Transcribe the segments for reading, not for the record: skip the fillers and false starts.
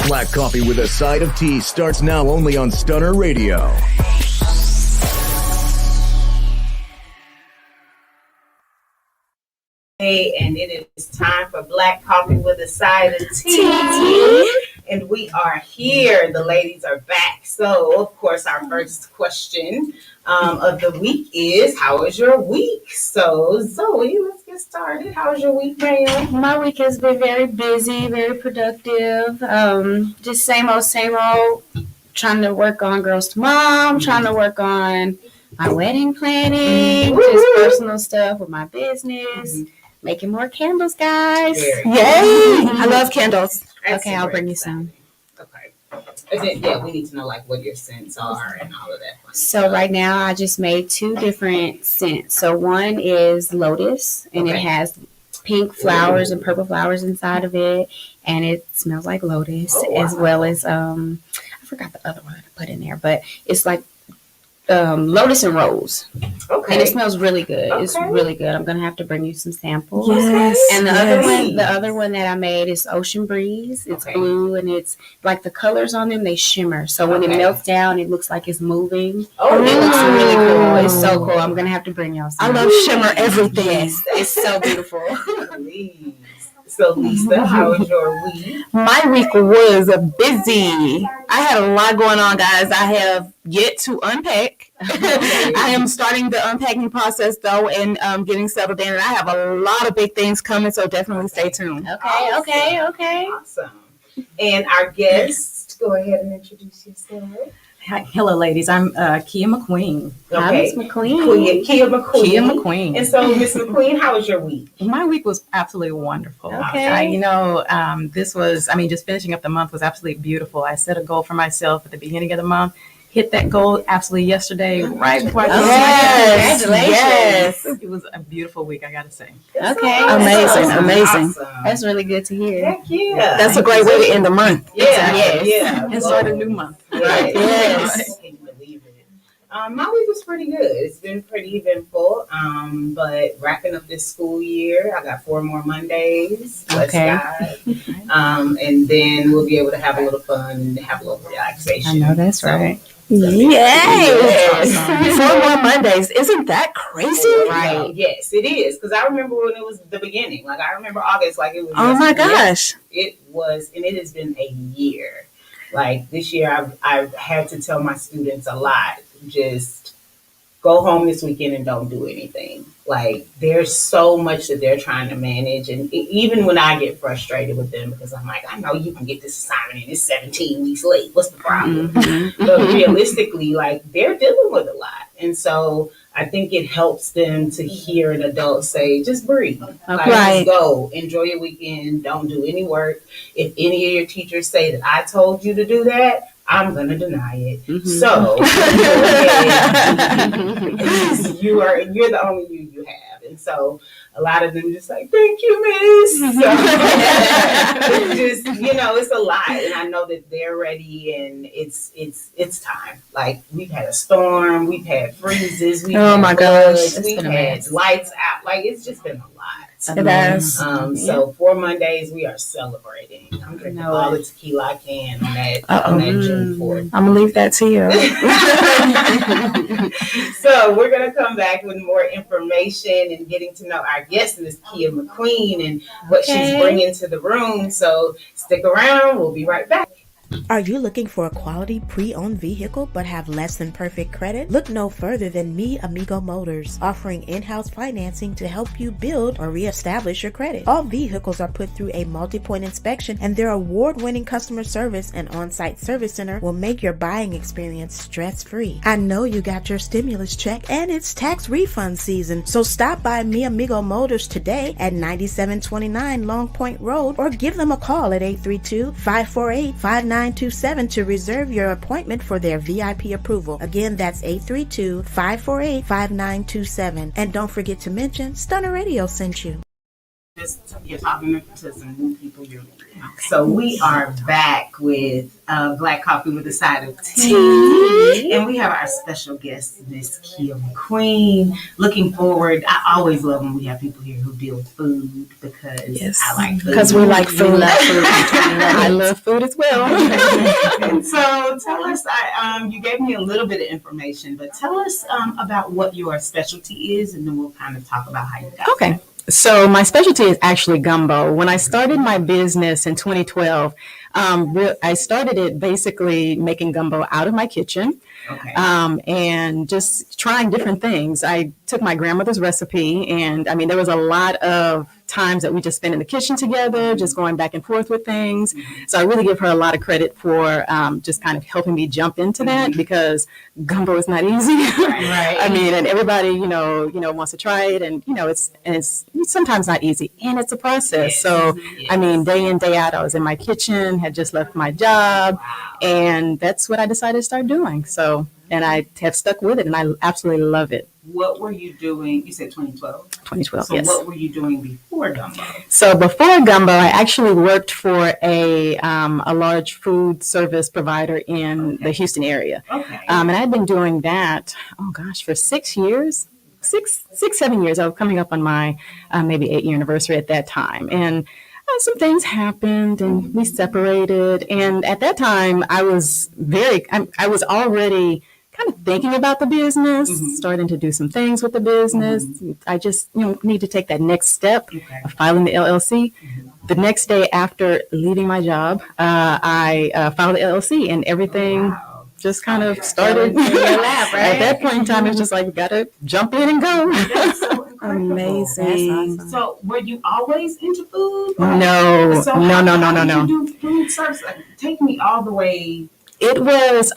Black Coffee with a Side of Tea starts now only on Stunner Radio. Hey, and it is time for Black Coffee with a Side of Tea. And we are here. The ladies are back. So, of course, our first question of the week is, how was your week? So, Zoe, let's get started. How was your week, ma'am? My week has been very busy, very productive. Just same old, trying to work on Girls to Mom, trying to work on my wedding planning, just personal stuff with my business, making more candles, guys. Yay! I love candles. That's Okay, I'll bring you some. Okay. And then, we need to know like what your scents are and all of that fun So stuff. right now I just made 2 different scents. So one is lotus, and it has pink flowers and purple flowers inside of it, and it smells like lotus, as well as I forgot the other one I put in there, but it's like lotus and rose. Okay. And it smells really good. Okay. It's really good. I'm gonna have to bring you some samples. Yes. And the other one that I made is Ocean Breeze. It's blue, and it's like the colors on them, they shimmer. So when it melts down, it looks like it's moving. Oh, it looks really cool. It's so cool. I'm gonna have to bring y'all some. I love shimmer everything. Yes, it's so beautiful. So, Lisa, how was your week? My week was busy. I had a lot going on, guys. I have yet to unpack. I am starting the unpacking process, though, and getting settled in. And I have a lot of big things coming, so definitely stay tuned. Okay. Awesome. And our guest, go ahead and introduce yourself. Hi, hello, ladies. I'm Kia McQueen. Hi, Miss McQueen. Kia McQueen. Kia McQueen. And so, Miss McQueen, how was your week? My week was absolutely wonderful. Okay. This was, just finishing up the month was absolutely beautiful. I set a goal for myself at the beginning of the month. Hit that goal absolutely yesterday, right before I Congratulations. Yes. It was a beautiful week, I got to say. Okay. Amazing. Awesome. That's really good to hear. Heck yeah. That's a great way to end the month. Yeah. And start a new month. Right. Yes. I can't believe it. My week was pretty good. It's been pretty eventful. But wrapping up this school year, I got 4 more Mondays. Bless God. And then we'll be able to have a little fun and have a little relaxation. I know that's right. Yes. Awesome. 4 more Mondays. Isn't that crazy? Right. Yes, it is. Because I remember when it was the beginning. Like, I remember August like it was. Oh, my gosh. It was, and it has been a year. Like, this year, I've had to tell my students a lot. Just go home this weekend and don't do anything. Like, there's so much that they're trying to manage. And even when I get frustrated with them, because I'm like, I know you can get this assignment and it's 17 weeks late. What's the problem? But realistically, like, they're dealing with a lot. And so I think it helps them to hear an adult say, just breathe. Like, just go. Enjoy your weekend. Don't do any work. If any of your teachers say that I told you to do that, I'm going to deny it. So, you're the only you have. And so, a lot of them just like, thank you, miss. So, it's just, it's a lot. And I know that they're ready and it's time. Like, we've had a storm, we've had freezes, we've had floods, we've had lights out. Like, it's just been a lot. It has. So 4 Mondays, we are celebrating. I'm drinking all the tequila I can on that June 4th. I'm going to leave that to you. So we're going to come back with more information and getting to know our guest, Miss Kia McQueen, and what she's bringing to the room. So stick around. We'll be right back. Are you looking for a quality pre-owned vehicle but have less than perfect credit? Look no further than Mi Amigo Motors, offering in-house financing to help you build or reestablish your credit. All vehicles are put through a multi-point inspection, and their award-winning customer service and on-site service center will make your buying experience stress-free. I know you got your stimulus check and it's tax refund season, so stop by Mi Amigo Motors today at 9729 Long Point Road or give them a call at 832-548-5927 to reserve your appointment for their VIP approval. Again, that's 832-548-5927. And don't forget to mention Stunner Radio sent you. Just you're talking to some new people. So we are back with Black Coffee with a Side of Tea, and we have our special guest, Miss Kim Queen. Looking forward. I always love when we have people here who deal with food because I like food. Because we like food. I love food as well. And so tell us. You gave me a little bit of information, but tell us about what your specialty is, and then we'll kind of talk about how you got Okay. So my specialty is actually gumbo. When I started my business in 2012, I started it basically making gumbo out of my kitchen. Okay. And just trying different things. I took my grandmother's recipe, and I mean, there was a lot of times that we just spent in the kitchen together, just going back and forth with things. So I really give her a lot of credit for just kind of helping me jump into that, because gumbo is not easy. Right. I mean, and everybody, wants to try it, and it's sometimes not easy, and it's a process. So, I mean, day in, day out, I was in my kitchen, had just left my job, and that's what I decided to start doing. So, and I have stuck with it, and I absolutely love it. What were you doing? You said 2012? 2012, So yes. what were you doing before gumbo? So before gumbo, I actually worked for a large food service provider in the Houston area. Okay. And I had been doing that, for 6 years. 7 years. I was coming up on my maybe 8-year anniversary at that time. And some things happened and we separated. And at that time, I was already kind of thinking about the business, starting to do some things with the business. I just, need to take that next step of filing the LLC. The next day after leaving my job, I filed the LLC, and everything just kind of started. At that point in time, it was just like, we got to jump in and go. That's so incredible. Amazing. That's awesome. So were you always into food? No. How did you do food service? Take me all the way. It was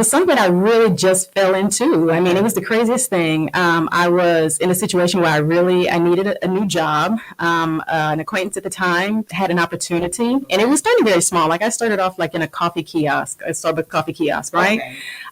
something I really just fell into. I mean, it was the craziest thing. I was in a situation where I needed a new job. An acquaintance at the time had an opportunity, and it was starting very small. Like I started off like in a coffee kiosk, a Starbucks coffee kiosk, right?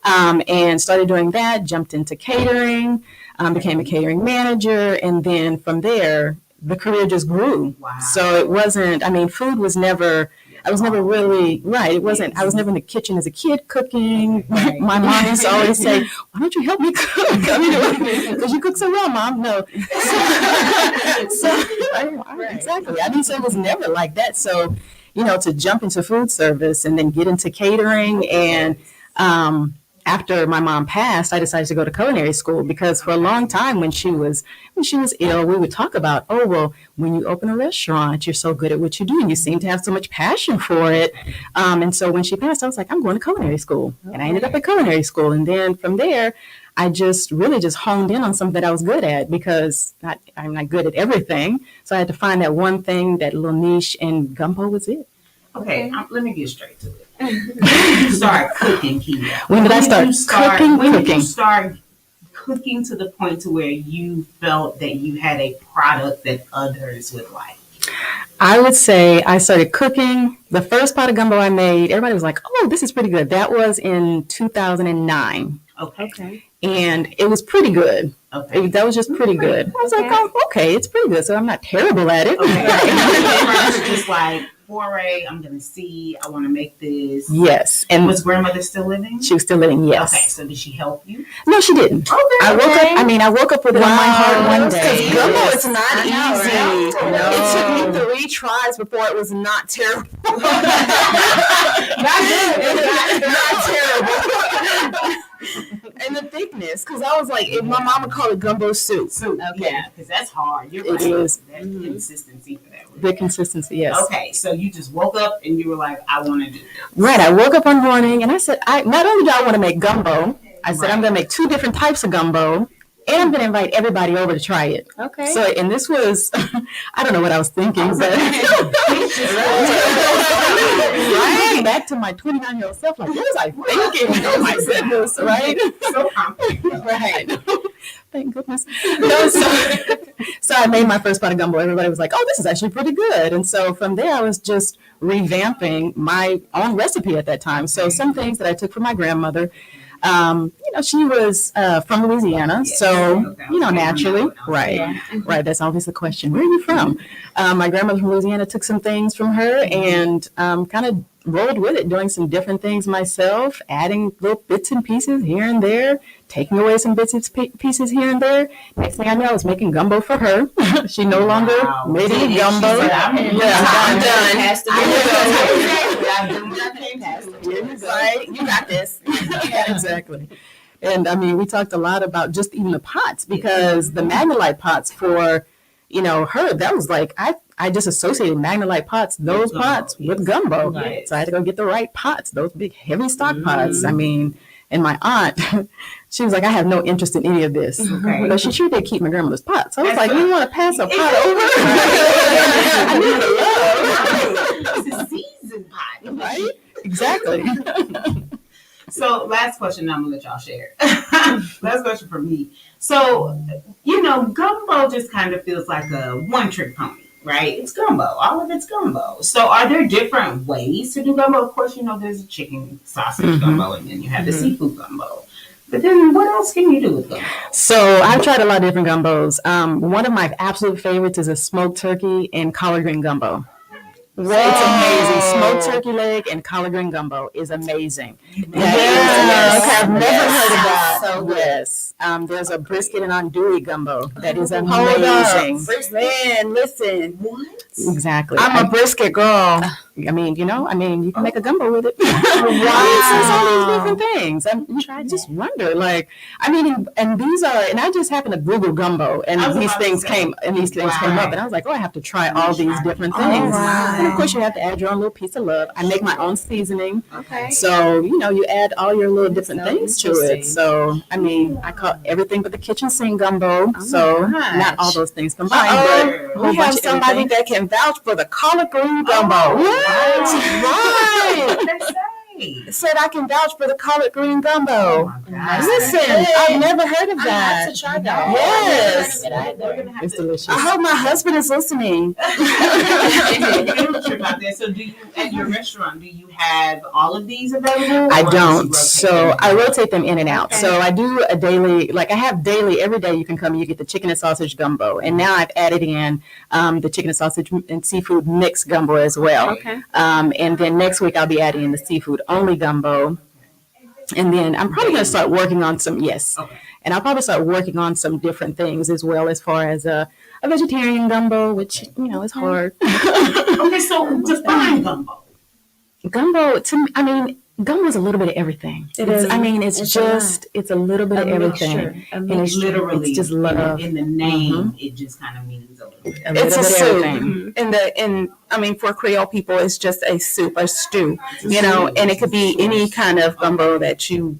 Okay. And started doing that, jumped into catering, became a catering manager. And then from there, the career just grew. Wow. So it wasn't, food was never, I was never really, right, it wasn't, I was never in the kitchen as a kid cooking. Right. My mom used to always say, why don't you help me cook? Because you cook so well, Mom. No. Exactly. So it was never like that. So, to jump into food service and then get into catering, and after my mom passed, I decided to go to culinary school, because for a long time when she was ill, we would talk about, oh, well, when you open a restaurant, you're so good at what you do and you seem to have so much passion for it. And so when she passed, I was like, I'm going to culinary school. And I ended up at culinary school. And then from there, I just really just honed in on something that I was good at, because I'm not good at everything. So I had to find that one thing, that little niche, and gumbo was it. Okay, let me get straight to it. When did you start cooking, Kia? When did I start cooking? When did you start cooking to the point to where you felt that you had a product that others would like? I would say I started cooking. The first pot of gumbo I made, everybody was like, oh, this is pretty good. That was in 2009. Okay. And it was pretty good. Okay. That was just pretty good. I was like, oh, okay, it's pretty good. So I'm not terrible at it. Okay. Just like, foray, I'm going to see, I want to make this. Yes. And was grandmother still living? She was still living, yes. Okay, so did she help you? No, she didn't. Okay. I woke up with it on my heart one day. Because gumbo is not easy. Right? No. It took me 3 tries before it was not terrible. Not good. Not terrible. And the thickness, because I was like, my mom would call it gumbo soup. Okay. Yeah, because that's hard. You're right. It is. That consistency for that. The consistency, yes. Okay, so you just woke up and you were like, I want to do this. Right. I woke up one morning and I said, not only do I want to make gumbo, I said, I'm going to make 2 different types of gumbo, and I'm going to invite everybody over to try it. Okay. So, and this was, I don't know what I was thinking, but right back to my 29-year-old self, like, what was I thinking? Oh my goodness, right? So confident. Right. Thank goodness. No, so I made my first pot of gumbo. Everybody was like, oh, this is actually pretty good. And so from there, I was just revamping my own recipe at that time. So some things that I took from my grandmother, She was from Louisiana, so naturally, right. That's always the question. Where are you from? My grandmother from Louisiana took some things from her and kind of rolled with it, doing some different things myself, adding little bits and pieces here and there, taking away some bits and pieces here and there. Next thing I know, I was making gumbo for her. She no longer made any gumbo. I'm done. Right? You got this. Yeah, exactly. And I mean, we talked a lot about just even the pots, because the Magnolite pots for, her, that was like, I just associated Magnolite pots, those pots with gumbo. Right. So I had to go get the right pots, those big heavy stock pots. I mean, and my aunt, she was like, I have no interest in any of this. Okay. But she sure did keep my grandmother's pots. So I was like, you want to pass a pot over? I need the love. It's a seasoned pot. Right? Exactly. So last question, I'm going to let y'all share. Last question for me. So, gumbo just kind of feels like a one-trick pony, right? It's gumbo. All of it's gumbo. So are there different ways to do gumbo? Of course, there's a chicken sausage gumbo, and then you have the seafood gumbo. But then what else can you do with gumbo? So I've tried a lot of different gumbos. One of my absolute favorites is a smoked turkey and collard green gumbo. Whoa. It's amazing. Smoked turkey leg and collard green gumbo is amazing. Yes. I've never heard of that. So yes. There's a brisket and andouille gumbo that is amazing. Man, listen. What? Exactly. I'm a brisket girl. I mean, you can make a gumbo with it. Wow. It's all these different things. I just wonder, and these are, and I just happened to Google gumbo, and these things came up, and I was like, I have to try all these different things. And of course, you have to add your own little piece of love. I make my own seasoning. Okay. So, you add all your little different things to it. So, I mean, I call everything but the kitchen sink gumbo. Not all those things combined, but we have somebody that can vouch for the collard green gumbo. Right. Said I can vouch for the collard green gumbo. Oh Listen, I've never heard of that. I have to try that. Yes. It's delicious. I hope my husband is listening. So do you, at your restaurant, do you have all of these available? I don't. So I rotate them in and out. Okay. So I do a daily, I have daily, every day you can come and you get the chicken and sausage gumbo. And now I've added in the chicken and sausage and seafood mixed gumbo as well. Okay. And then next week I'll be adding in the seafood only gumbo. And then I'm probably going to start working on some, and I'll probably start working on some different things as well, as far as a vegetarian gumbo, which, is hard. Okay, so define gumbo. Gumbo, gumbo is a little bit of everything. It's a little bit of everything. And it's literally, it's just love. In the name, it just kind of means a little bit. It's a soup. For Creole people, it's just a soup, a stew, and it could be any kind of gumbo that you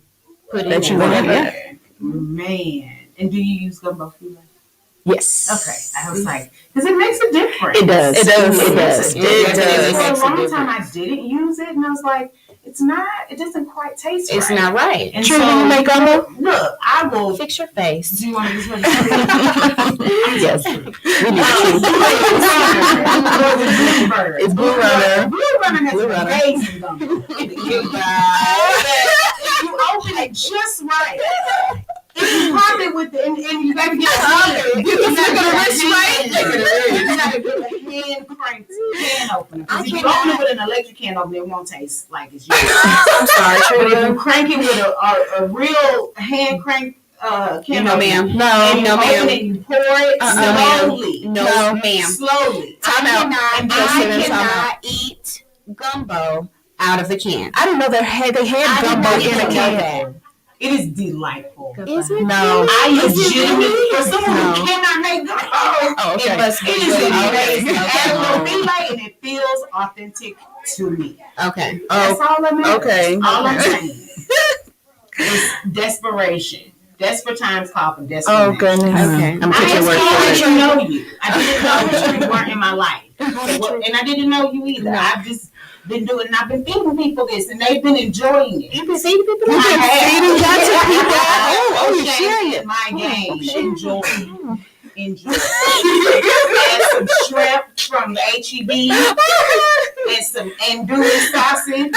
put in there. Man. And do you use gumbo food? Yes. Okay. I was like, because it makes a difference. It does. It does. For a long time, I didn't use it, and I was like, it doesn't quite taste right. It's not right. And True, when you make gumbo? Look, I will fix your face. Do you want to use one? Yes. It's Blue Runner. Blue Runner has amazing gumbo. You open it just right. You pop it with and you gotta get the You gotta get a hand cranked can opener. If you open it with an electric can opener, it won't taste like it's yours. I'm sorry, but if you crank it with a real hand cranked can no, ma'am. No, ma'am. And you pour it slowly. No, ma'am. Slowly. I cannot eat gumbo out of the can. I didn't know they had gumbo in a can. It is delightful. Is it? No. I legitimately, for someone who cannot make gumbo, it must be amazing. Add a little relay and it feels authentic to me. Okay. That's all I'm saying. Okay. All I'm saying is desperation. Desperate times call for desperate. Oh, goodness. Okay. I didn't know you. I didn't know that you weren't in my life. And I didn't know you either. No. I've just been doing, and I've been feeding people this, and they've been enjoying it. You've been feeding people this? Feeding that to people? You're sharing it. My game. Enjoy. And some shrimp from the HEB, and some andouille sausage,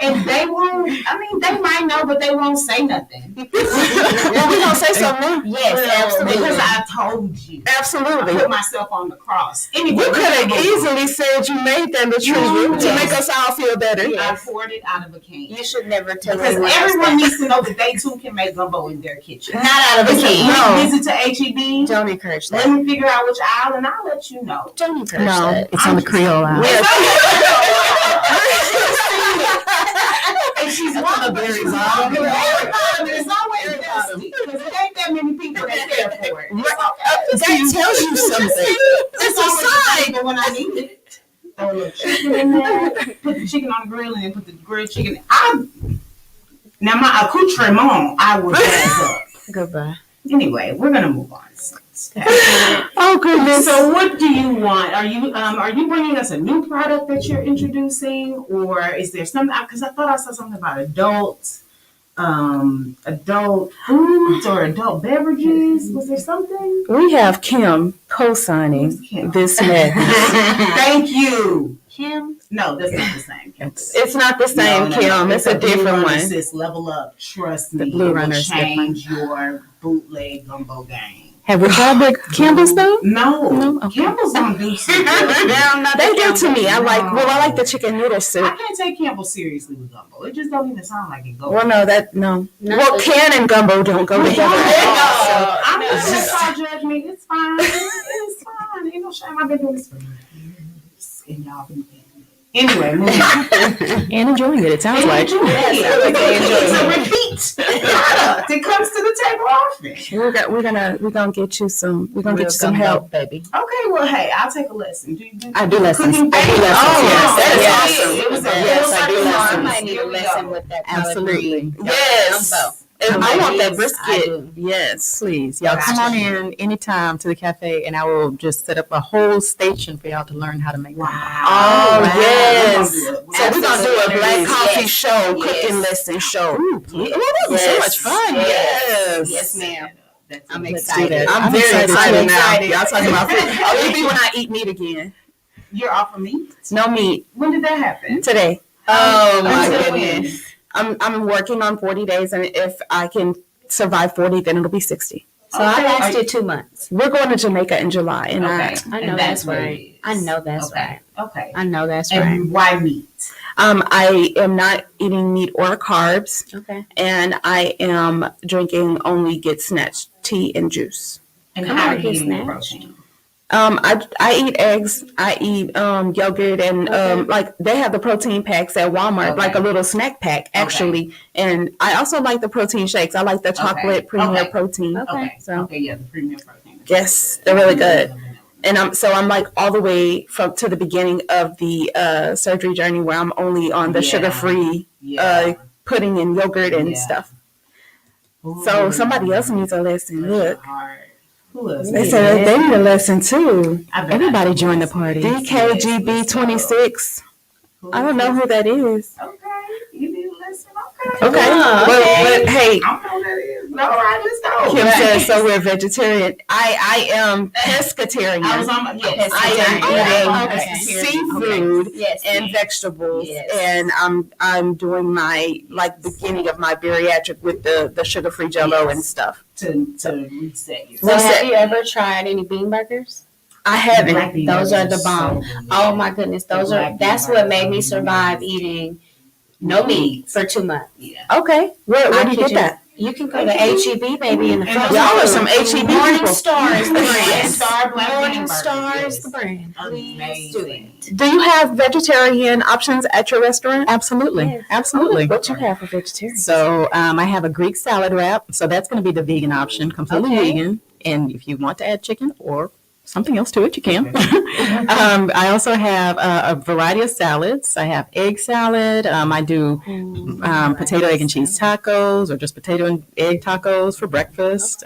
And they won't, I mean, they might know, but they won't say nothing. Well, we gonna say something. Yes, absolutely. Because I told you. Absolutely. I put myself on the cross. Anyway, You could have easily said you made that Latricia to make us all feel better. I poured it out of a can. You should never tell Because anyone else everyone that. needs to know that they too can make gumbo in their kitchen. Not out of a It's a can. quick visit to HEB. Don't encourage Let that. me figure out which aisle, and I'll let you know. Don't encourage No, that. it's on the Creole aisle. And she's one of the berries. It's always dusty because it ain't that many people that care for it. That tells you something. It's a sign. But when I need it, throw a little chicken in there. Put the chicken on the grill and then put the grilled chicken. Now my accoutrement, I will jazz up. Goodbye. Anyway, we're gonna move on. Oh goodness. So what do you want? Are you bringing us a new product that you're introducing, or is there something? Because I thought I saw something about adult foods or adult beverages. Was there something? We have Kim co-signing Who's Kim? this message. Thank you, Kim? No, that's not the same. Kim. It's not the same, Kim. It's a Blue different Runner, one. Sis, level up. Trust me. The Blue it will Runner's change your bootleg gumbo game. Have we tried the Campbell's though? No, Okay. Campbell's don't do soup. They do to me. I like the chicken noodle I soup. can't take Campbell seriously with gumbo. It just don't even sound like it goes. Well, no. Not Well, the- can and gumbo don't go together at all. So. I'm not gonna let y'all judge me. It's fine. It's fine. Ain't no shame. I've been doing this for years, and y'all been. Anyway, moving on. And enjoying it, it sounds like. It's a repeat product. It comes to the table often. We're gonna get you some. We're gonna get you some help. baby. Okay, well, hey, I'll take a lesson. Do you do I do lessons. cooking? I do lessons. Oh, Yes, that is yes. awesome. It was a Yes, real I do success. lessons. I might need Here a we lesson go. with that. Absolutely. Yes. And I want that I brisket. do. Yes. Please, y'all come on in anytime to the cafe, and I will just set up a whole station for y'all to learn how to make. Wow. Oh, Wow. yes. We're gonna do it. So we're gonna do a black Yes. coffee show, Yes. cooking lesson show. Ooh, that was so much fun. Yes. Yes, ma'am. That's I'm it. Let's do excited. that. I'm very excited now. excited. Y'all talking about food. Oh, it'll be when I eat meat again. You're off of meat? No meat When did that happen? today. Oh my Until goodness. I'm working on 40 days, and if I can survive 40, then it'll be 60. So I Okay. lasted 2 months. We're going to Jamaica in July, and Okay. I know And that's what it right. is. I know that's Okay. right. Okay. I know that's right. And why meat? I am not eating meat or carbs, Okay. and I am drinking only Get Snatched tea and juice. And Come how on, are you get eating your snatched. protein? I eat eggs. I eat yogurt, and Okay. like they have the protein packs at Walmart, Okay. like a little snack pack actually. And I also like the protein shakes. I like the chocolate premium Okay. protein. Okay. So Okay, yeah, the premium protein. yes, they're really good. And I'm like all the way to the beginning of the surgery journey where I'm only on the Yeah. sugar-free Yeah. pudding and yogurt and Yeah. stuff. So somebody else needs a lesson. Look, Who else? they said they need a lesson too. I bet Everybody I join the party. DKGB 26. I don't know who that is. Okay, you need a lesson. Okay. Okay, Oh, but hey, I don't know who that is. No, I just don't. Kim says so. We're vegetarian. I am pescatarian. I was on my yes. I am Okay. eating seafood Yes. and vegetables, Yes. and I'm doing my beginning of my bariatric with the sugar-free Jello and stuff. to reset you. So have you ever tried any bean burgers? I haven't. Black bean Those are the burgers bomb. so good. Oh my goodness, those are. That's what made me survive eating no meat for 2 months. Yeah. Okay, where do you get that? You can go to HEB, baby, in the And front. y'all are some HEB Morning people. Star is the Morning brand. Star Black bean Morning burgers, Star yes. is the brand. Please do Amazing. it. Do you have vegetarian options at your restaurant? Absolutely. Yes. Absolutely. What you have for vegetarian? So I have a Greek salad wrap. So that's going to be the vegan option, completely Okay. vegan. And if you want to add chicken or something else to it, you can. I also have a variety of salads. I have egg salad. I do potato, egg, and cheese tacos, or just potato and egg tacos for breakfast.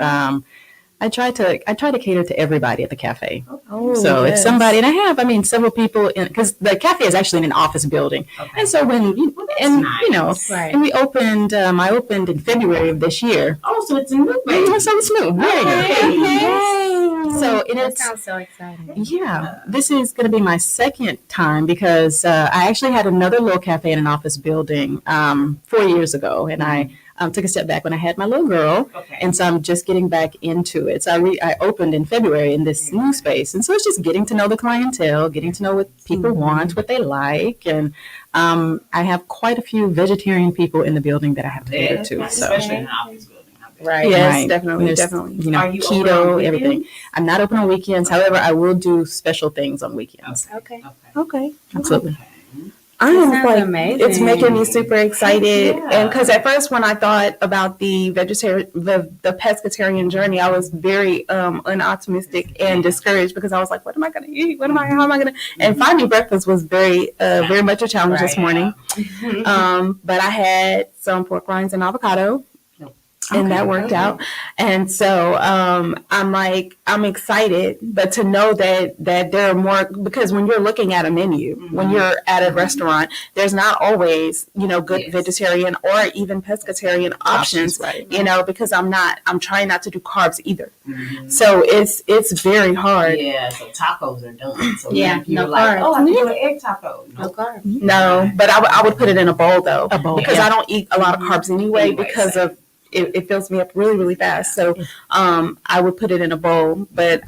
I try to cater to everybody at the cafe. Oh, So if yes. somebody, and I have, I mean, several people because the cafe is actually in an office building. Okay. And so when, that's and nice. you know, Right. and we opened, I opened in February of this year. Oh, so it's a new baby. So it's new. Very Okay. new. Yay. So and That it's, sounds so exciting. yeah, this is going to be my second time because I actually had another little cafe in an office building 4 years ago, and I took a step back when I had my little girl, Okay. and so I'm just getting back into it. So I opened in February in this new space, and so it's just getting to know the clientele, getting to know what people want, what they like, and I have quite a few vegetarian people in the building that I have to cater to. So. Especially in an office building. I bet. Right. Yes, Yes, definitely, There's, definitely. You know, Are you open on keto, weekends? everything. I'm not open on weekends. However, I will do special things on weekends. Okay. Okay. Absolutely. I That am sounds like, amazing. it's making me super excited. Yeah. And because at first, when I thought about the pescatarian journey, I was very unoptimistic and discouraged because I was like, what am I going to eat? How am I going to? And finding breakfast was very much a challenge this morning. But I had some pork rinds and avocado. And that worked out. And so I'm excited, but to know that there are more, because when you're looking at a menu, when you're at a restaurant, there's not always, good vegetarian or even pescatarian options, right. Because I'm trying not to do carbs either. So it's very hard. Yeah, so tacos are done. So Yeah, if you're no like, carbs. oh, I can do an egg taco. No carbs. No, but I would put it in a bowl though. A bowl, Because yeah. I don't eat a lot of carbs anyway Anyway, because same. of it fills me up really, really fast. So I would put it in a bowl. But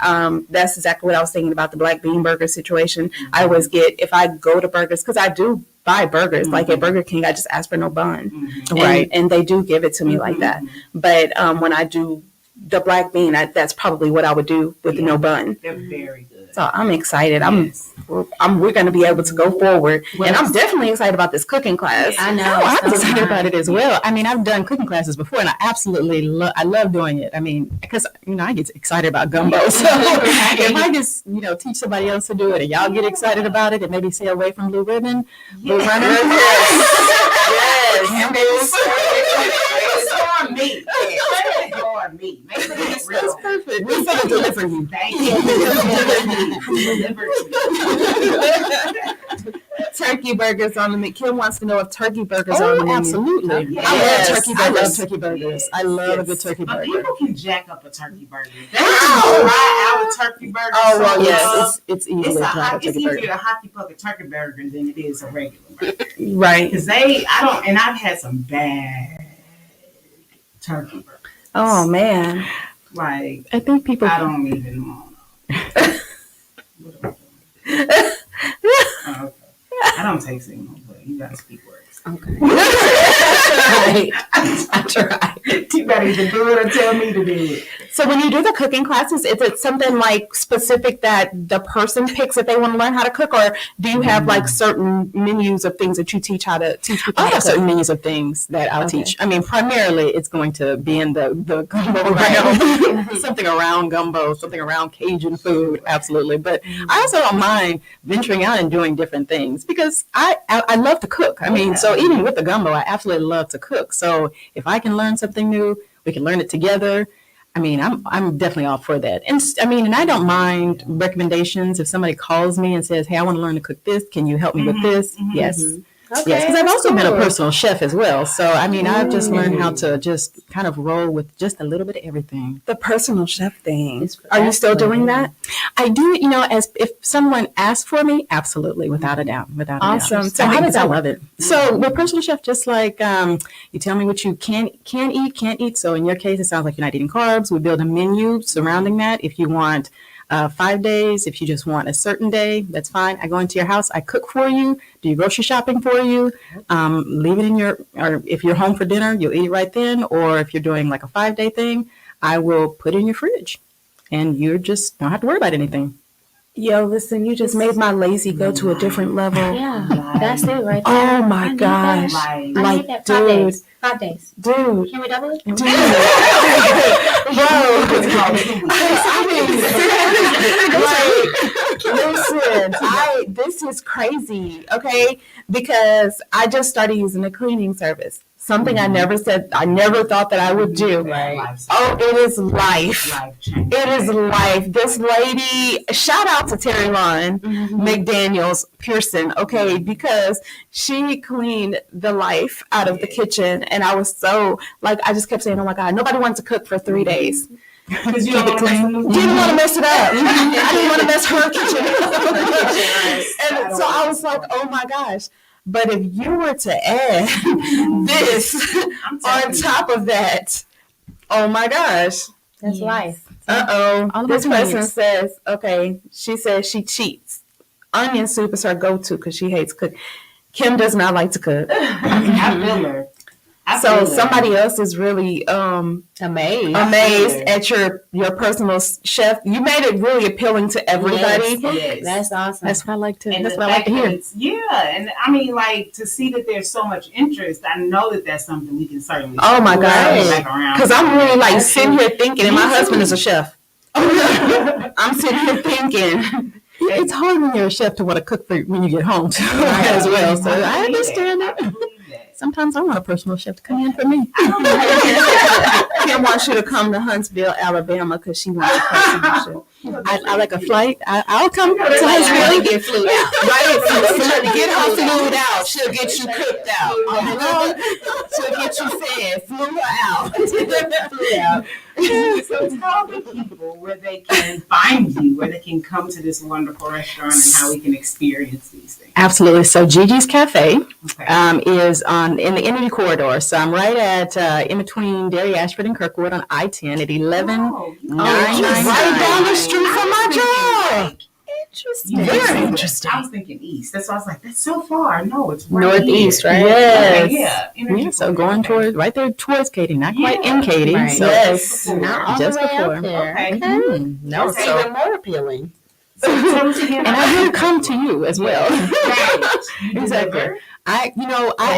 that's exactly what I was thinking about the black bean burger situation. I always get, if I go to burgers, because I do buy burgers, like at Burger King, I just ask for no bun. Right. And they do give it to me like that. But when I do the black bean, that's probably what I would do with no bun. They're very good. So I'm excited. Yes. We're going to be able to go forward. And I'm definitely excited about this cooking class. I know. Oh, I'm so excited am I. about it as well. I mean, I've done cooking classes before, and I absolutely love doing it. I mean, because I get excited about gumbo. So if I just teach somebody else to do it, and y'all get excited about it, and maybe stay away from blue ribbon, blue runner. Storm meat. Storm meat. Make it real. That's perfect. We're going to deliver you. Thank you. Deliver Turkey burgers on the menu. Kim wants to know if turkey burgers are on the Oh, menu. absolutely. Yes. I love turkey I burgers. love turkey burgers. I love a good turkey But burger. people can jack up a turkey burger. They can dry out a turkey burger. Oh, well, so yes. well. It's easily It's, dried it's turkey easier burger. to hockey puck a turkey burger than it is a regular burger. Right. Because I've had some bad turkey burgers. Oh, man. Like, I think people. I don't even know. Okay. I don't take signals, but you gotta speak words. Okay. I try. You gotta either do it or tell me to do it. So when you do the cooking classes, is it something like specific that the person picks if they want to learn how to cook, or do you have like certain menus of things that you teach people I how to have cook? certain menus of things that I'll Okay. teach. I mean, primarily it's going to be in the gumbo realm, something around gumbo, something around Cajun food, absolutely. But I also don't mind venturing out and doing different things because I love to cook. I mean, so even with the gumbo, I absolutely love to cook. So if I can learn something new, we can learn it together. I mean, I'm definitely all for that. And I don't mind recommendations. If somebody calls me and says, "Hey, I want to learn to cook this. Can you help me with this?" Yes. Okay. Yes, because I've also been a cool. personal chef as well. So, I mean, I've just learned how to just kind of roll with just a little bit of everything. The personal chef thing. It's Are you still doing that? I do, as if someone asks for me, absolutely, without a doubt, without a doubt. Awesome. So I how think does that I love it. So with personal chef, just like you tell me what you can eat, can't eat. So in your case, it sounds like you're not eating carbs. We build a menu surrounding that. If you want 5 days, if you just want a certain day, that's fine. I go into your house, I cook for you, do your grocery shopping for you, leave it in or if you're home for dinner, you'll eat it right then. Or if you're doing like a 5-day thing, I will put it in your fridge and you just don't have to worry about anything. Yo, listen, you just made my lazy go to a different level. Yeah, that's it right there. Oh my I need gosh. that. Like, I Like, need that. dude. 5 days. Dude. Can we double it? Listen, this is crazy, okay? Because I just started using a cleaning service. Something I never thought that I would do. Right. Oh, it is life. Life-changing. It is life. This lady, shout out to Terry Lauren McDaniels Pearson, okay, because she cleaned the life out of the kitchen. And I was so, like, I just kept saying, oh my God, nobody wants to cook for 3 days. Because you Keep it clean. Didn't want to mess it up. I didn't want to mess her kitchen up. And so I was like, oh my gosh. But if you were to add this on top of that, oh my gosh. That's life. Uh-oh. This person says, okay, she says she cheats. Onion soup is her go-to because she hates cooking. Kim does not like to cook. I feel her. So somebody else is really amazed at your personal chef. You made it really appealing to everybody. Yes. That's awesome. That's what I like to. And that's what I like to hear. And I mean, like, to see that there's so much interest. I know that that's something we can certainly. Oh my gosh! Back around. Because I'm really like sitting here thinking, and my husband is a chef. I'm sitting here thinking. It's hard when you're a chef to want to cook for when you get home too, as well. So I understand it. Sometimes I want a personal chef to come in for me. Kim wants you to come to Huntsville, Alabama, because she wants a personal chef. I like a flight. I'll come to Huntsville Huntsville. and get flew out. Right? So get her flued out. She'll get you cooked out. She'll get you fed. Flew her out. Flew out. So tell the people where they can find you, where they can come to this wonderful restaurant, and how we can experience these things. Absolutely. So Gigi's Cafe Okay. is in the Energy Corridor. So I'm right at in between Dairy Ashford and Kirkwood on I-10 at 11. Oh, Right down the street from my job. Interesting. Very interesting. I was thinking east. That's why I was like, that's so far. No, it's right Northeast, here. right? Yes. Okay, yeah. Energy Yeah, so Corridor. going Okay. towards right there towards Katy, not quite in Katy. Right. So Yes. Not all Just the way before. up there. Okay. That's Okay. even more appealing. So tell us again. and I will come to you as well. Right. You Exactly. deliver, I or you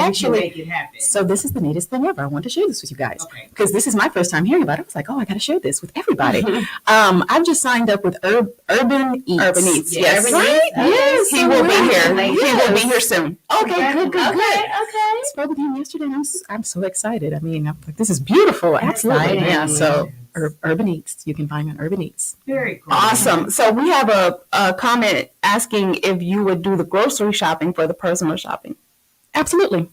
actually. make it happen. So this is the neatest thing ever. I want to share this with you guys Okay. because this is my first time hearing about it. I was like, oh, I got to share this with everybody. I've just signed up with Urban Eats. Urban Eats, Yeah, yes. Urban Right? Eats. Okay. Yes, he will be here. Yes. He will be here soon. Okay, good. Okay. I spoke with him yesterday, and I'm so excited. I mean, I'm like, this is beautiful. Absolutely, exciting. yeah. So Urban Eats, you can find me on Urban Eats. Very cool. Awesome. So we have a comment asking if you would do the grocery shopping for the personal shopping. Absolutely.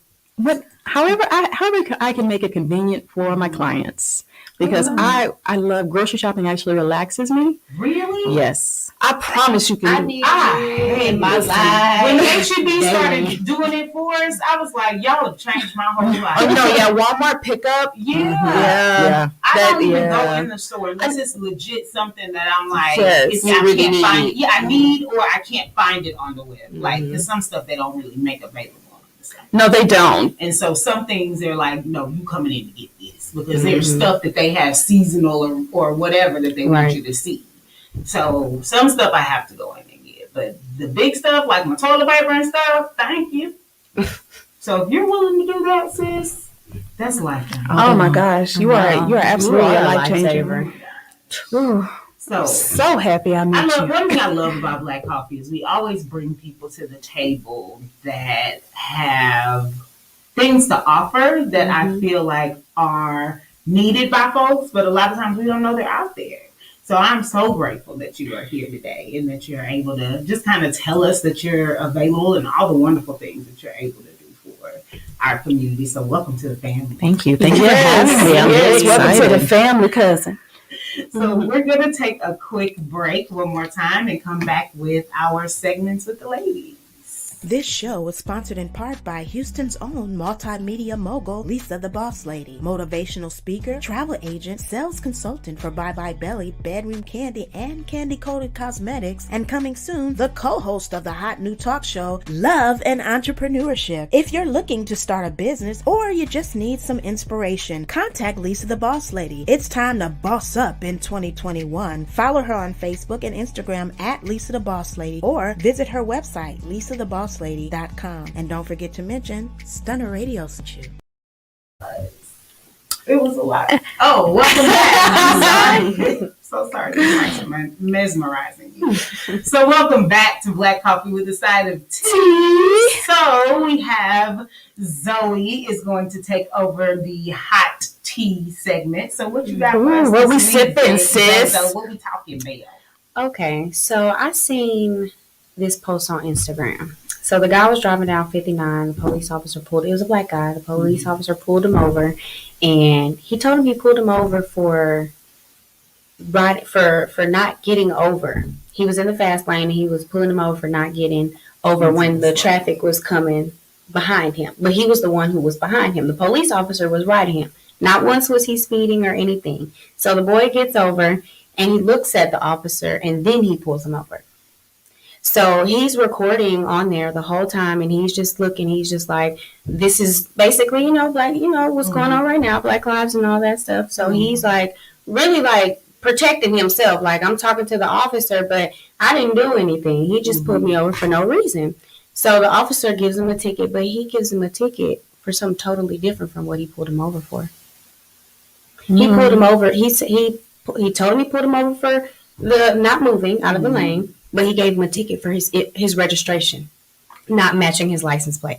However I can make it convenient for my clients because I love grocery shopping. Actually, relaxes me. Really? Yes. I promise you can. I hate my life. When HEB started doing it for us, I was like, y'all have changed my whole life. Oh no, yeah, Walmart pickup. Yeah. Yeah. I don't even go yeah. in the store unless it's legit something that I'm like, Yes, I really can't need. find it. Yeah, I need or I can't find it on the web. Like, there's some stuff they don't really make available on the site. No, they don't. And so some things they're like, no, you coming in to get this because there's stuff that they have seasonal or whatever that they want Right. you to see. So some stuff I have to go in and get, but the big stuff like my toilet paper and stuff, thank you. So if you're willing to do that, sis, that's lifetime. Oh my gosh, you are absolutely a life changer. So happy I met you. One thing I love about Black Coffee is we always bring people to the table that have things to offer that I feel like are needed by folks, but a lot of times we don't know they're out there. So I'm so grateful that you are here today and that you're able to just kind of tell us that you're available and all the wonderful things that you're able to do for our community. So welcome to the family. Thank you. Thank you for having me. I'm Yes, very welcome to the excited. family, cousin. So we're going to take a quick break one more time and come back with our segments with the ladies. This show was sponsored in part by Houston's own multimedia mogul, Lisa the Boss Lady, motivational speaker, travel agent, sales consultant for Bye Bye Belly, Bedroom Candy, and Candy Coated Cosmetics, and coming soon, the co-host of the hot new talk show, Love and Entrepreneurship. If you're looking to start a business or you just need some inspiration, contact Lisa the Boss Lady. It's time to boss up in 2021. Follow her on Facebook and Instagram at Lisa the Boss Lady or visit her website, LisaTheBossLady.com. And don't forget to mention Stunner Radio sent you. It was a lot. Oh, welcome back. I'm sorry. So sorry. Mesmerizing you. So welcome back to Black Coffee with a Side of Tea. So we have Zoe is going to take over the hot tea segment. So what you got for us? What we this week, sipping, sis? So what we talking about? Okay, so I seen this post on Instagram. So the guy was driving down 59. The police officer it was a black guy. The police officer pulled him over, and he told him he pulled him over for not getting over. He was in the fast lane, and he was pulling him over for not getting over when the traffic was coming behind him. But he was the one who was behind him. The police officer was riding him. Not once was he speeding or anything. So the boy gets over, and he looks at the officer, and then he pulls him over. So he's recording on there the whole time, and he's just looking. He's just like, this is basically, black, what's going on right now, Black lives and all that stuff. So he's like, really like protecting himself. Like, I'm talking to the officer, but I didn't do anything. He just pulled me over for no reason. So the officer gives him a ticket, but he gives him a ticket for something totally different from what he pulled him over for. He pulled him over. He told him he pulled him over for the not moving out of the lane. But he gave him a ticket for his registration, not matching his license plate.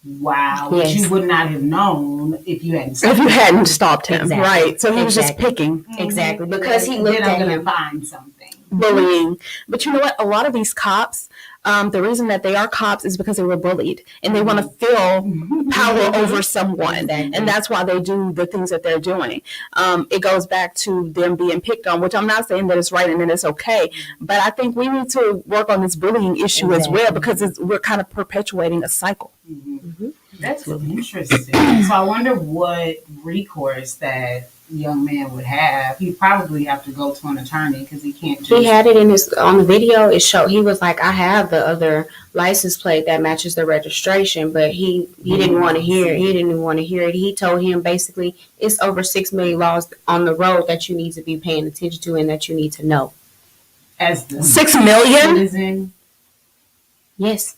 Wow, Yes. which you would not have known if you hadn't If you hadn't stopped him, Exactly. right? So he was just Exactly. picking, Exactly, because he looked then I'm at gonna him. find something. bullying. But you know what? A lot of these cops, the reason that they are cops is because they were bullied, and they want to feel power over someone, Exactly. and that's why they do the things that they're doing. It goes back to them being picked on, which I'm not saying that it's right and that it's okay, but I think we need to work on this bullying issue as well, because we're kind of perpetuating a cycle. That's interesting. So I wonder what recourse that young man would have. He'd probably have to go to an attorney because he can't just. He had it on the video. It showed he was like, I have the other license plate that matches the registration, but he didn't want to hear it. He didn't want to hear it. He told him basically it's over 6 million laws on the road that you need to be paying attention to and that you need to know. As the 6 million? citizen. Yes.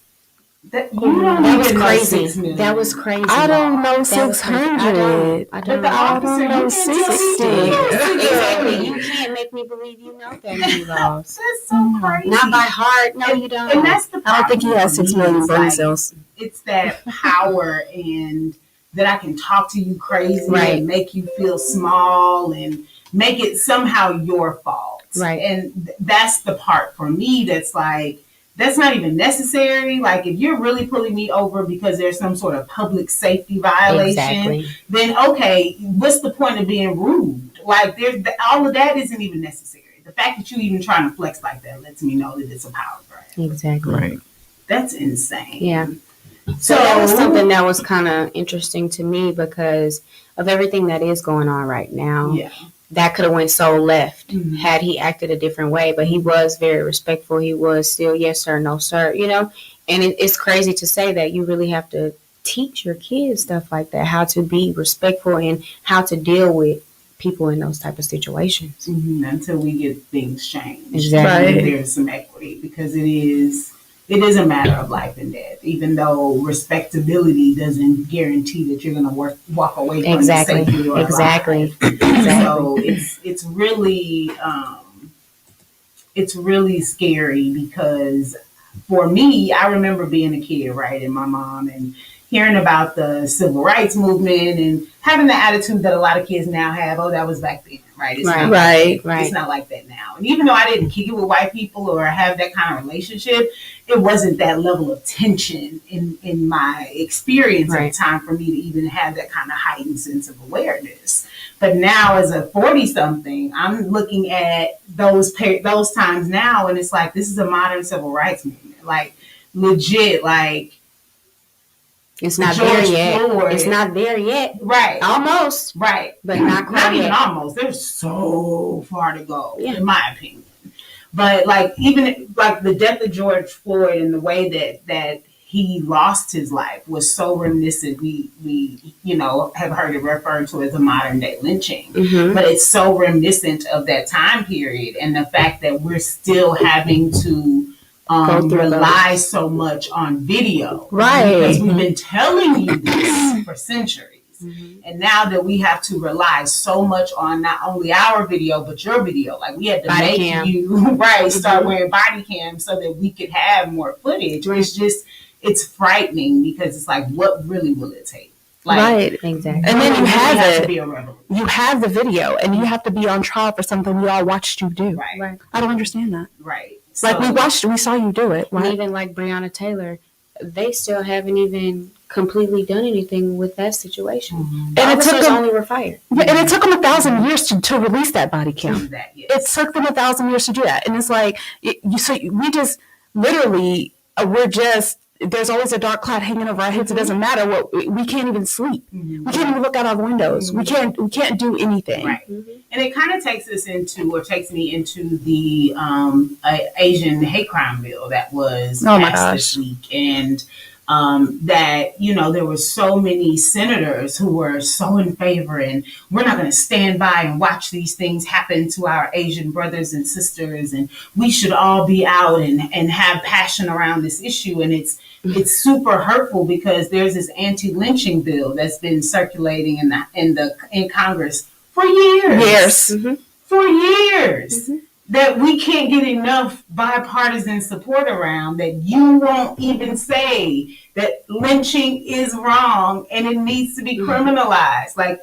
That, you don't That was even know crazy. 6 million. That was crazy. I don't know That was crazy. 600. I But don't the know. officer, know you 60. can't tell me. Exactly. You can't make me believe you know that many laws. That's so crazy. Not by heart. No, you don't. And that's the I don't think he has 6 million It's brain like, cells. It's that power and that I can talk to you crazy Right. and make you feel small and make it somehow your fault. Right. And that's the part for me that's like, that's not even necessary. Like, if you're really pulling me over because there's some sort of public safety violation, Exactly. then okay, what's the point of being rude? Like, all of that isn't even necessary. The fact that you even trying to flex like that lets me know that it's a power grab. Exactly. Right. That's insane. Yeah. So that was something that was kind of interesting to me because of everything that is going on right now. Yeah. That could have went so left Mhm. had he acted a different way, but he was very respectful. He was still yes sir, no sir, and it's crazy to say that you really have to teach your kids stuff like that, how to be respectful and how to deal with people in those type of situations. Until we get things changed. Exactly. And there's some equity because it is a matter of life and death, even though respectability doesn't guarantee that you're going to walk away from Exactly. the safety of your Exactly. life. So it's really scary because for me, I remember being a kid, right, and my mom and hearing about the civil rights movement and having the attitude that a lot of kids now have. Oh, that was back then, right? It's not Right. Right. It's not like that now. And even though I didn't kick it with white people or have that kind of relationship, it wasn't that level of tension in my experience at Right. the time for me to even have that kind of heightened sense of awareness. But now as a 40-something, I'm looking at those times now, and it's like, this is a modern civil rights movement. Like, legit, like, It's not George there yet. Floyd. It's not there yet. right. Almost, Right. but not quite Not even yet. almost. There's so far to go, Yeah. in my opinion. But like, even like the death of George Floyd and the way that he lost his life was so reminiscent. We have heard it referred to as a modern day lynching, but it's so reminiscent of that time period and the fact that we're still having to rely so much on video, Right. Because we've been telling you this for centuries. And now that we have to rely so much on not only our video, but your video, like we had to Body make cam. you, start wearing body cam so that we could have more footage. It's frightening because it's like, what really will it take? Like, Right. Exactly. And then you have to it. be a revolution. You have the video, and you have to be on trial for something we all watched you do. Right. I don't understand that. Right. Like we saw you do it. And Right? even like Breonna Taylor, they still haven't even completely done anything with that situation. And The it took officers them, only were fired. and it took them 1,000 years to release that body count. That, yes. It took them 1,000 years to do that, and it's like we just literally there's always a dark cloud hanging over our heads. It doesn't matter what we can't even sleep. We can't even look out our windows. We can't do anything. Right. And it kind of takes me into the Asian hate crime bill that was passed this week. And that, there were so many senators who were so in favor, and we're not going to stand by and watch these things happen to our Asian brothers and sisters. And we should all be out and have passion around this issue. And it's super hurtful because there's this anti-lynching bill that's been circulating in Congress for years. For years. That we can't get enough bipartisan support around, that you won't even say that lynching is wrong and it needs to be criminalized. Like,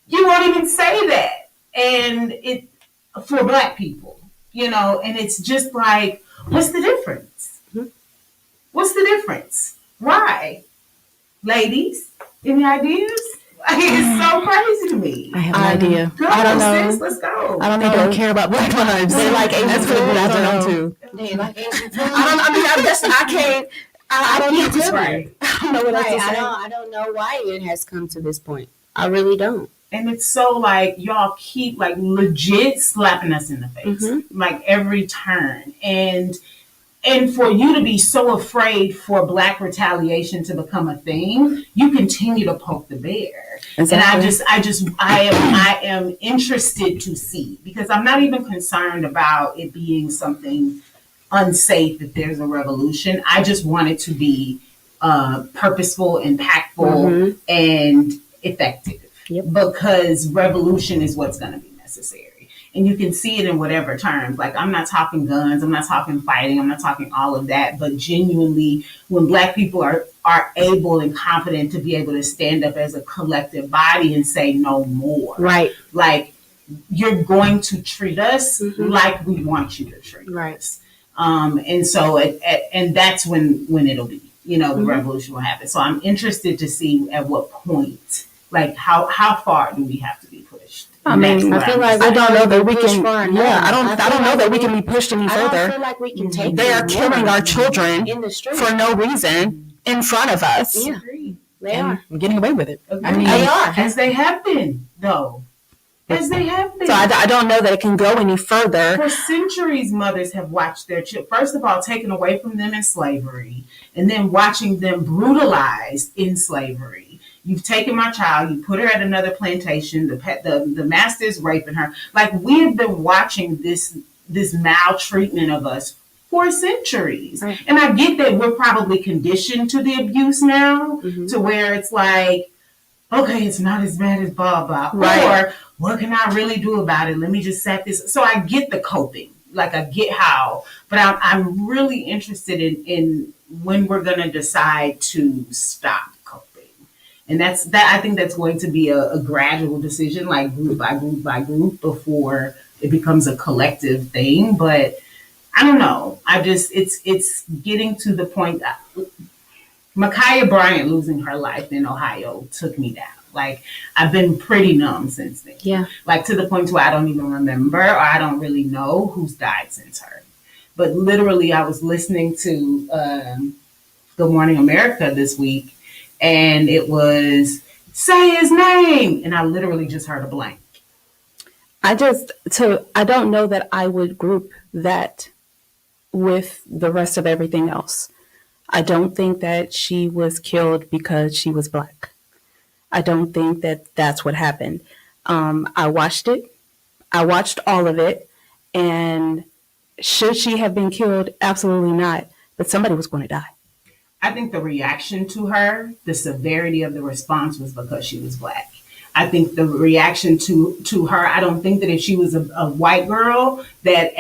you won't even say that. And it for Black people, and it's just like, what's the difference? What's the difference? Why? Ladies, any ideas? It's so crazy to me. I have no idea. Go, I don't know. sis, let's go. I don't even care about Black lives. They like Asian food. I don't know too. They like Asian food. I don't know this right. I don't know what else to say. I don't know why it has come to this point. I really don't. And it's so like, y'all keep like legit slapping us in the face, like every turn. And for you to be so afraid for Black retaliation to become a thing, you continue to poke the bear. Exactly. And I am interested to see, because I'm not even concerned about it being something unsafe if there's a revolution. I just want it to be purposeful, impactful, and effective. Because revolution is what's going to be necessary. And you can see it in whatever terms. Like, I'm not talking guns, I'm not talking fighting, I'm not talking all of that. But genuinely, when Black people are able and confident to be able to stand up as a collective body and say no more. Right. Like, you're going to treat us like we want you to treat us. And so, and that's when it'll be, the revolution will happen. So I'm interested to see at what point, like, how far do we have to be pushed? I mean, I feel like I don't know that we can. Yeah, I don't know that we can be pushed any further. I don't feel like we can take. They are killing our children in the street for no reason in front of us. Yeah, they are getting away with it. I mean, they are, as they have been, though. As they have been. So I don't know that it can go any further. For centuries, mothers have watched their children, first of all, taken away from them in slavery, and then watching them brutalized in slavery. You've taken my child, you put her at another plantation, the master's raping her. Like, we have been watching this maltreatment of us for centuries. Right. And I get that we're probably conditioned to the abuse now, to where it's like, okay, it's not as bad as blah, blah. Right. Or, what can I really do about it? Let me just set this. So I get the coping. Like, I get how. But I'm really interested in when we're going to decide to stop coping. And I think that's going to be a gradual decision, like group by group by group, before it becomes a collective thing. But I don't know. It's getting to the point that Ma'Khia Bryant losing her life in Ohio took me down. Like, I've been pretty numb since then. Yeah. Like, to the point where I don't even remember, or I don't really know who's died since her. But literally, I was listening to Good Morning America this week, and it was, say his name. And I literally just heard a blank. I don't know that I would group that with the rest of everything else. I don't think that she was killed because she was Black. I don't think that that's what happened. I watched it. I watched all of it. And should she have been killed? Absolutely not. But somebody was going to die. I think the reaction to her, the severity of the response was because she was Black. I think the reaction to her, I don't think that if she was a white girl, that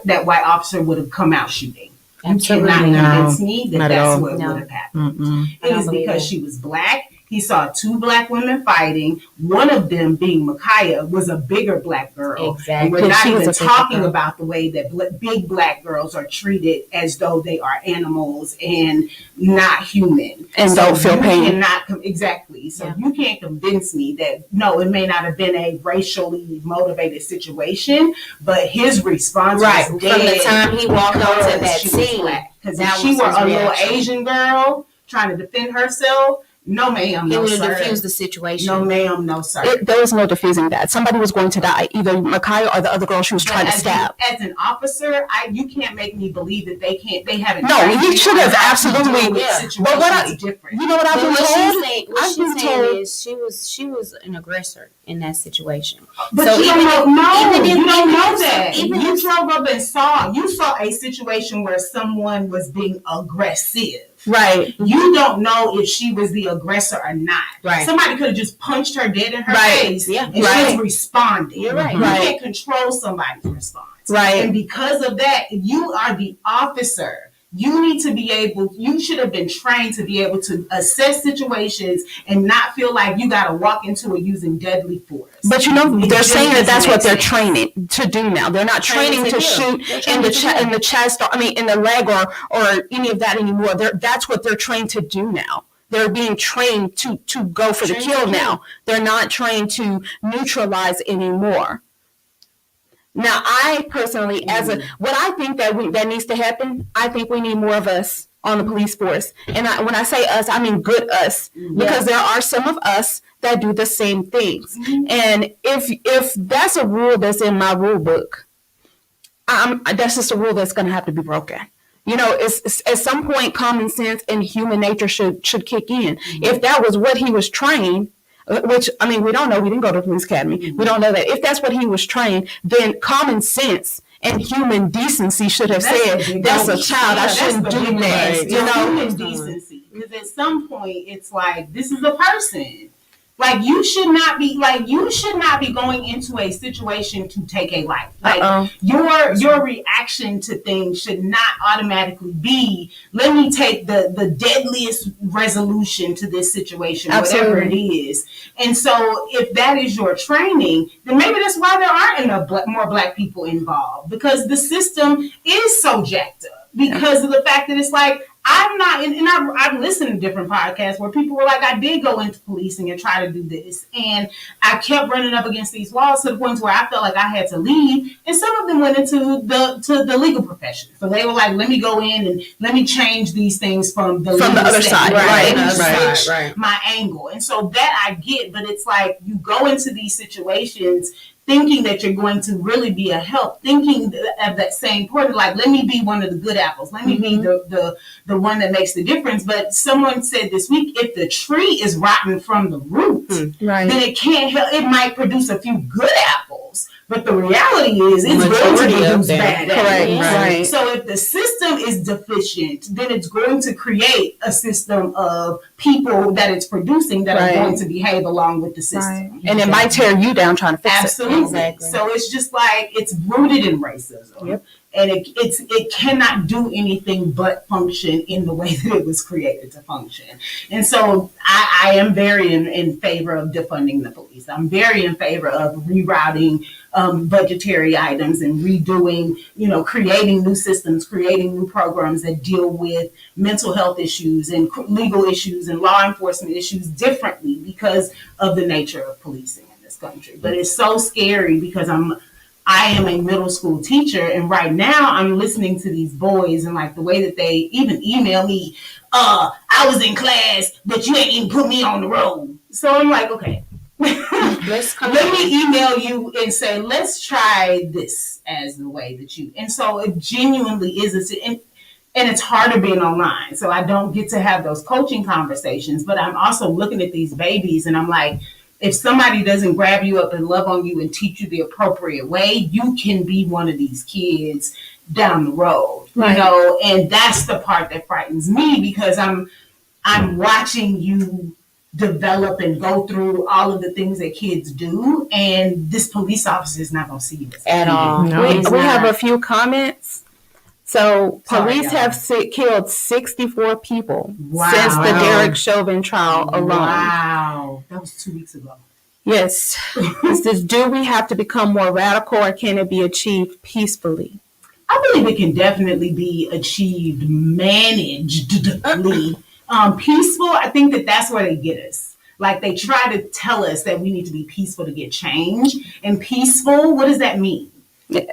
that white officer would have come out shooting. Absolutely. You cannot convince me that Not at that's all. what No. would have happened. Mm-mm. It is believe because it. she was Black. He saw 2 Black women fighting. One of them, being Micaiah, was a bigger Black girl. Exactly. And we're Yeah, not she was even a bigger talking girl. about the way that big Black girls are treated as though they are animals and not human. And don't feel you pain. Cannot exactly. So Yeah. you can't convince me that, no, it may not have been a racially motivated situation, but his response Right. was From the dead time he walked onto because that she was scene, Black. Because that if she was were his a little reaction. Asian girl trying to defend herself, no ma'am, He no would have sir. diffused the situation. No ma'am, no sir. There was no diffusing that. Somebody was going to die, either Micaiah or the other girl she was trying to stab. As an officer, you can't make me believe that they haven't. No, trained you me should on have how to absolutely- deal with yeah. situations But what different. You know what I've But been what told? she's saying, I've been told. is she was an aggressor in that situation. But So you even don't know. even if- You don't even know if- that. even You if- drove up and saw a situation where someone was being aggressive. Right. You don't know if she was the aggressor or not. Right. Somebody could have just punched her dead in her Right. face, Yeah. and she Right. was responding. You're right. You Right. can't control somebody's response. Right. And because of that, you are the officer. You need to be able, you should have been trained to be able to assess situations and not feel like you got to walk into it using deadly force. But you know, It they're just saying that that's doesn't what they're make sense. training to do now. They're not training to kill. shoot They're in training the to kill. in the chest, or in the leg, or any of that anymore. That's what they're trained to do now. They're being trained to go for the Trained to kill kill. now. They're not trained to neutralize anymore. Now, I personally, what I think that needs to happen, I think we need more of us on the police force. And when I say us, I mean good us, because there are some of us that do the same things. And if that's a rule that's in my rule book, that's just a rule that's going to have to be broken. You know, it's at some point, common sense and human nature should kick in. If that was what he was trained, which, I mean, we don't know. We didn't go to the police academy. We don't know that. If that's what he was trained, then common sense and human decency should have said, that's a child. I shouldn't do that. You know? Human decency. Because at some point, it's like, this is a person. Like, you should not be going into a situation to take a life. Like, your reaction to things should not automatically be, let me take the deadliest resolution to this situation, whatever it is. And so if that is your training, then maybe that's why there aren't enough more Black people involved, because the system is so jacked up. Because of the fact that it's like, I'm not, and I've listened to different podcasts where people were like, I did go into policing and try to do this. And I kept running up against these walls to the point where I felt like I had to leave. And some of them went into the legal profession. So they were like, let me go in and let me change these things from the other side. Right. Right. My angle. And so that I get, but it's like you go into these situations thinking that you're going to really be a help, thinking of that same point, like, let me be one of the good apples. Let me be the one that makes the difference. But someone said this week, if the tree is rotten from the root, then it can't help. It might produce a few good apples, but the reality is it's going to produce bad apples. Right. So if the system is deficient, then it's going to create a system of people that it's producing that are going to behave along with the system. And it might tear you down trying to fix it. Absolutely. Exactly. So it's just like, it's rooted in racism. And it cannot do anything but function in the way that it was created to function. And so I am very in favor of defunding the police. I'm very in favor of rerouting budgetary items and redoing, creating new systems, creating new programs that deal with mental health issues and legal issues and law enforcement issues differently because of the nature of policing in this country. But it's so scary because I am a middle school teacher, and right now I'm listening to these boys and like the way that they even email me, I was in class, but you ain't even put me on the road. So I'm like, okay, let me email you and say, let's try this as the way that you, and so it genuinely is, and it's harder being online. So I don't get to have those coaching conversations, but I'm also looking at these babies and I'm like, if somebody doesn't grab you up and love on you and teach you the appropriate way, you can be one of these kids down the road, Right. you know, and that's the part that frightens me because I'm watching you develop and go through all of the things that kids do, and this police officer is not going to see you At all. We have a few comments. So police have killed 64 people since the Derek Chauvin trial alone. Wow. That was 2 weeks ago. Yes. It says, do we have to become more radical or can it be achieved peacefully? I believe it can definitely be achieved managedly. Peaceful, I think that's where they get us. Like they try to tell us that we need to be peaceful to get change. And peaceful, what does that mean?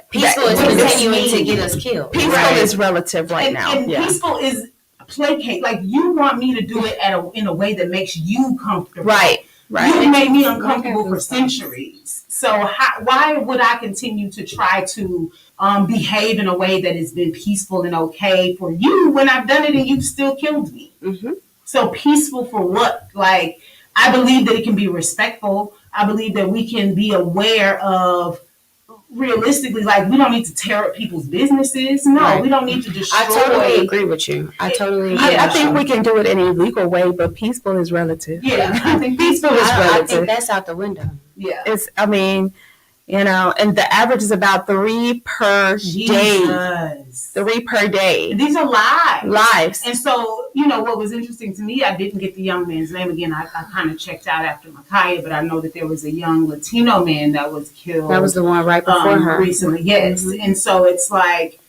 Peaceful is continuing to get us killed. Peaceful is relative now. And peaceful is placate. Like you want me to do it in a way that makes you comfortable. Right. You made me uncomfortable for centuries. So why would I continue to try to behave in a way that has been peaceful and okay for you when I've done it and you've still killed me? Mm-hmm. So peaceful for what? Like, I believe that it can be respectful. I believe that we can be aware of, realistically, like, we don't need to tear up people's businesses. No, we don't need to destroy. I totally agree with you. I think we can do it in a legal way, but peaceful is relative. Yeah, I think peaceful is relative. I think that's out the window. Yeah. And the average is about 3 per day. 3 per day. These are lives. And so, you know, what was interesting to me, I didn't get the young man's name again. I kind of checked out after Micaiah, but I know that there was a young Latino man that was killed. That was the one right before her. Recently, yes. Mm-hmm. And so it's like,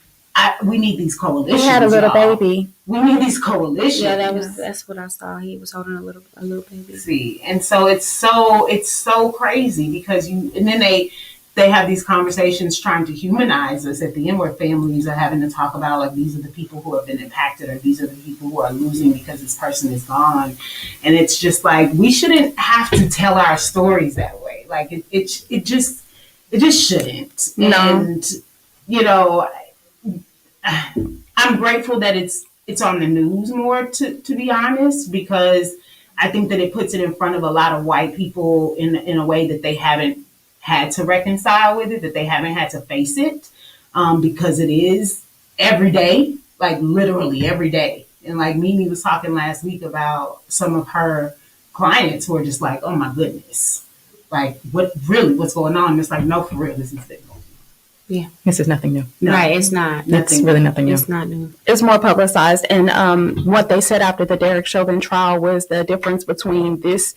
we need these coalitions. He had a little baby. We need these coalitions. Yeah, that's what I saw. He was holding a little baby. See, and so it's so crazy because then they have these conversations trying to humanize us at the end where families are having to talk about, like, these are the people who have been impacted or these are the people who are losing because this person is gone. And it's just like, we shouldn't have to tell our stories that way. Like it just shouldn't. No. And, you know, I'm grateful that it's on the news more, to be honest, because I think that it puts it in front of a lot of white people in a way that they haven't had to reconcile with it, that they haven't had to face it, because it is every day, like literally every day. And like Mimi was talking last week about some of her clients who are just like, oh my goodness, like what's going on? And it's like, no, for real, this is it. Yeah. This is nothing new. No. Right, it's not. It's really nothing new. It's not new. It's more publicized. And what they said after the Derek Chauvin trial was the difference between this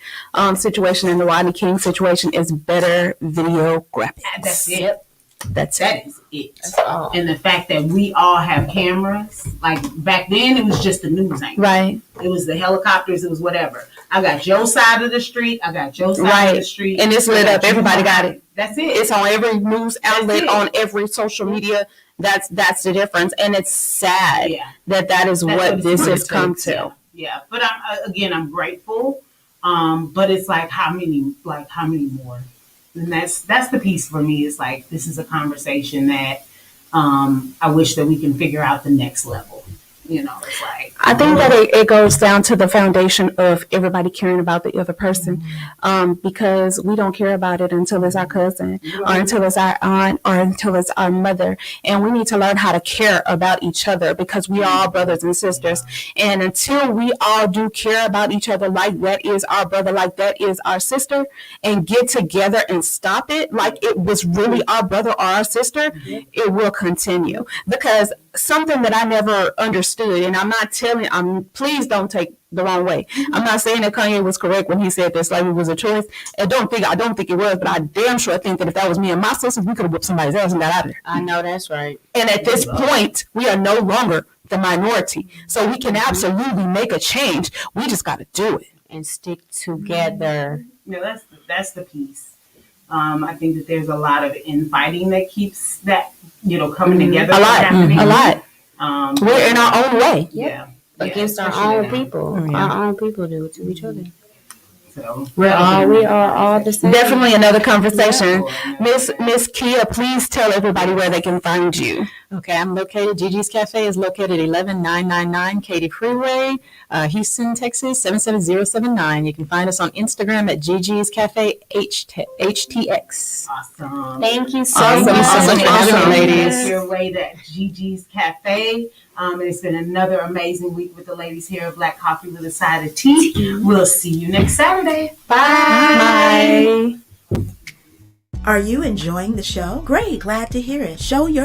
situation and the Rodney King situation is better videographics. That's it. That is it. That's all. And the fact that we all have cameras, like back then it was just the news anchor. Right. It was the helicopters, it was whatever. I got your side of the street, I got your side of the street. And it's lit up. Everybody got it. That's it. It's on every news outlet, on every social media. That's the difference. And it's sad that is what this has come to. Yeah. But I'm grateful. But it's like how many more? And that's the piece for me. Is like, this is a conversation that I wish that we can figure out the next level. You know, it's like, I think that it goes down to the foundation of everybody caring about the other person, because we don't care about it until it's our cousin or until it's our aunt or until it's our mother. And we need to learn how to care about each other because we are all brothers and sisters. And until we all do care about each other like that is our brother, like that is our sister, and get together and stop it like it was really our brother or our sister, it will continue. Because something that I never understood, and please don't take the wrong way. I'm not saying that Kanye was correct when he said that slavery was a choice. I don't think it was, but I damn sure think that if that was me and my sisters, we could have whipped somebody's ass and got out of there. I know that's right. And at this point, we are no longer the minority. So we can absolutely make a change. We just got to do it. And stick together. Yeah, that's the piece. I think that there's a lot of infighting that keeps that, coming together. A lot. We're in our own way. Yeah. Against our own people. Our own people do it to each other. So we are all the same. Definitely another conversation. Yeah. Miss Kia, please tell everybody where they can find you. Okay, I'm located, Gigi's Cafe is located 11999 Katy Freeway, Houston, Texas, 77079. You can find us on Instagram at Gigi's Cafe HTX. Awesome. Thank you so Awesome. much. Awesome. Thank you for having me, ladies. Make your way to Gigi's Cafe. And it's been another amazing week with the ladies here of Black Coffee with a Side of Tea. We'll see you next Saturday. Bye. Are you enjoying the show? Great, glad to hear it. Show your